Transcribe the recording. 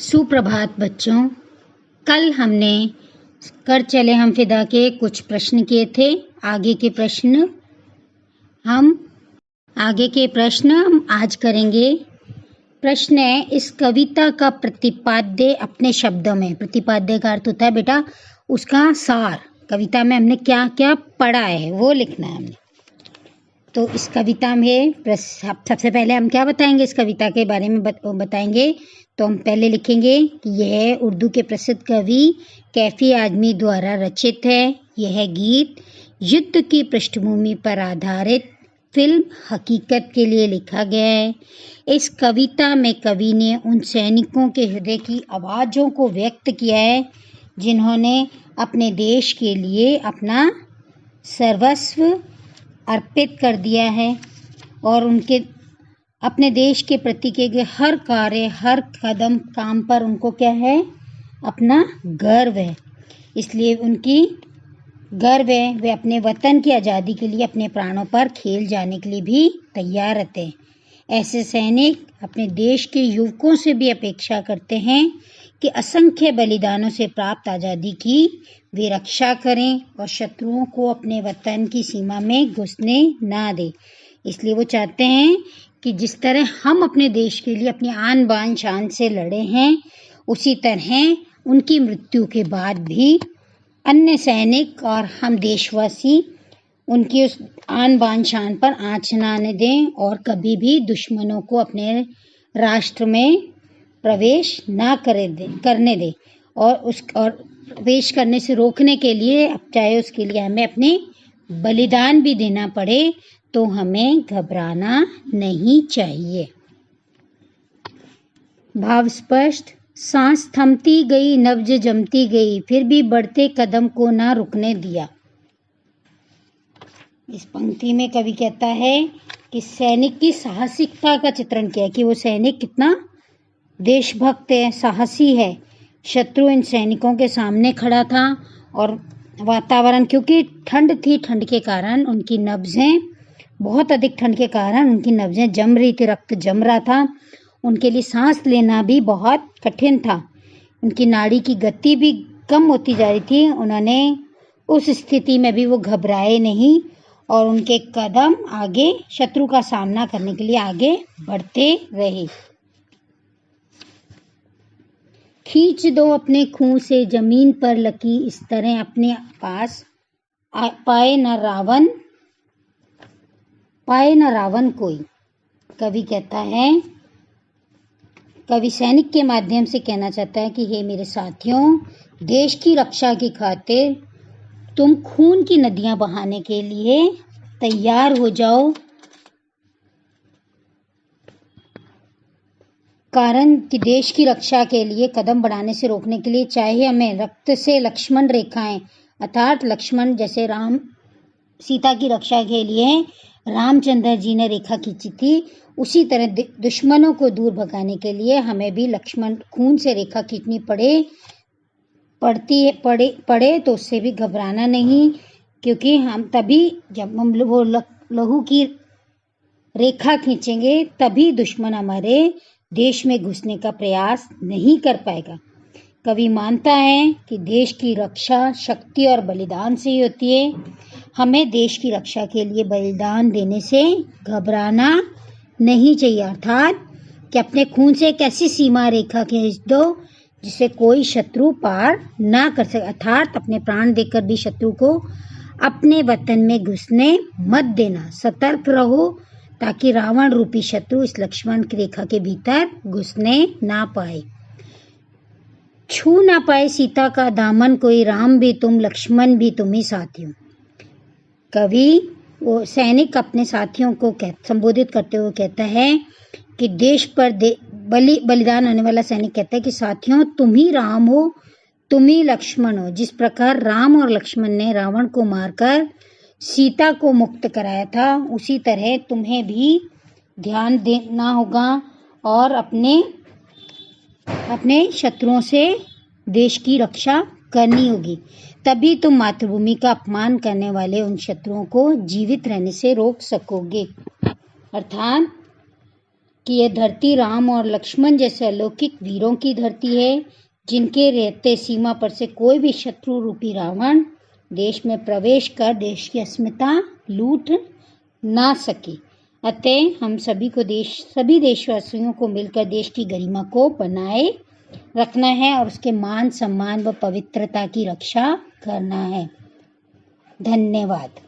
सुप्रभात बच्चों। कल हमने कर चले हम फिदा के कुछ प्रश्न किए थे। आगे के प्रश्न हम आज करेंगे। प्रश्न है, इस कविता का प्रतिपाद्य अपने शब्दों में। प्रतिपाद्य का अर्थ होता है बेटा उसका सार। कविता में हमने क्या क्या पढ़ा है वो लिखना है हमने। तो इस कविता में सबसे पहले हम क्या बताएंगे, इस कविता के बारे में बताएंगे। तो हम पहले लिखेंगे कि यह उर्दू के प्रसिद्ध कवि कैफी आजमी द्वारा रचित है। यह गीत युद्ध की पृष्ठभूमि पर आधारित फिल्म हकीकत के लिए लिखा गया है। इस कविता में कवि ने उन सैनिकों के हृदय की आवाज़ों को व्यक्त किया है जिन्होंने अपने देश के लिए अपना सर्वस्व अर्पित कर दिया है और उनके अपने देश के प्रति के हर कार्य, हर कदम काम पर उनको क्या है, अपना गर्व है। इसलिए उनकी गर्व है, वे अपने वतन की आज़ादी के लिए अपने प्राणों पर खेल जाने के लिए भी तैयार रहते हैं। ऐसे सैनिक अपने देश के युवकों से भी अपेक्षा करते हैं कि असंख्य बलिदानों से प्राप्त आज़ादी की वे रक्षा करें और शत्रुओं को अपने वतन की सीमा में घुसने ना दें। इसलिए वो चाहते हैं कि जिस तरह हम अपने देश के लिए अपनी आन बान शान से लड़े हैं, उसी तरह उनकी मृत्यु के बाद भी अन्य सैनिक और हम देशवासी उनकी उस आन बान शान पर आँच ना आने दें और कभी भी दुश्मनों को अपने राष्ट्र में प्रवेश ना करने दें और प्रवेश करने से रोकने के लिए, अब चाहे उसके लिए हमें अपने बलिदान भी देना पड़े, तो हमें घबराना नहीं चाहिए। भाव स्पष्ट। सांस थमती गई, नब्ज जमती गई, फिर भी बढ़ते कदम को ना रुकने दिया। इस पंक्ति में कवि कहता है कि सैनिक की साहसिकता का चित्रण किया कि वो सैनिक कितना देशभक्त है, साहसी है। शत्रु इन सैनिकों के सामने खड़ा था और वातावरण, क्योंकि ठंड थी, ठंड के कारण उनकी नब्जें, बहुत अधिक ठंड के कारण उनकी नब्जें जम रही थी, रक्त जम रहा था। उनके लिए सांस लेना भी बहुत कठिन था। उनकी नाड़ी की गति भी कम होती जा रही थी। उन्होंने उस स्थिति में भी वो घबराए नहीं और उनके कदम आगे शत्रु का सामना करने के लिए आगे बढ़ते रहे। खींच दो अपने खून से जमीन पर लकी, इस तरह अपने पास पाए न रावण कोई। कवि कहता है, कवि सैनिक के माध्यम से कहना चाहता है कि हे मेरे साथियों, देश की रक्षा की खातिर तुम खून की नदियां बहाने के लिए तैयार हो जाओ। कारण कि देश की रक्षा के लिए कदम बढ़ाने से रोकने के लिए चाहे हमें रक्त से लक्ष्मण रेखाएं, अर्थात लक्ष्मण जैसे राम सीता की रक्षा के लिए रामचंद्र जी ने रेखा खींची थी, उसी तरह दुश्मनों को दूर भगाने के लिए हमें भी लक्ष्मण खून से रेखा खींचनी पड़े तो उससे भी घबराना नहीं, क्योंकि हम तभी जब हम वो लहू की रेखा खींचेंगे तभी दुश्मन हमारे देश में घुसने का प्रयास नहीं कर पाएगा। कवि मानता है कि देश की रक्षा शक्ति और बलिदान से ही होती है। हमें देश की रक्षा के लिए बलिदान देने से घबराना नहीं चाहिए, अर्थात कि अपने खून से एक ऐसी सीमा रेखा खींच दो जिसे कोई शत्रु पार ना कर सके, अर्थात अपने प्राण देकर भी शत्रु को अपने वतन में घुसने मत देना। सतर्क रहो ताकि रावण रूपी शत्रु इस लक्ष्मण की रेखा के भीतर घुसने ना पाए। छू ना पाए सीता का दामन कोई, राम भी तुम लक्ष्मण भी तुम ही साथियों। कवि वो सैनिक अपने साथियों को संबोधित करते हुए कहता है कि देश पर बलिदान होने वाला सैनिक कहता है कि साथियों, तुम ही राम हो, तुम ही लक्ष्मण हो। जिस प्रकार राम और लक्ष्मण ने रावण को मारकर सीता को मुक्त कराया था, उसी तरह तुम्हें भी ध्यान देना होगा और अपने शत्रुओं से देश की रक्षा करनी होगी। तभी तुम मातृभूमि का अपमान करने वाले उन शत्रुओं को जीवित रहने से रोक सकोगे। अर्थात कि यह धरती राम और लक्ष्मण जैसे अलौकिक वीरों की धरती है, जिनके रहते सीमा पर से कोई भी शत्रु रूपी रावण देश में प्रवेश कर देश की अस्मिता लूट ना सके। अतः हम सभी देशवासियों को मिलकर देश की गरिमा को बनाए रखना है और उसके मान सम्मान व पवित्रता की रक्षा करना है। धन्यवाद।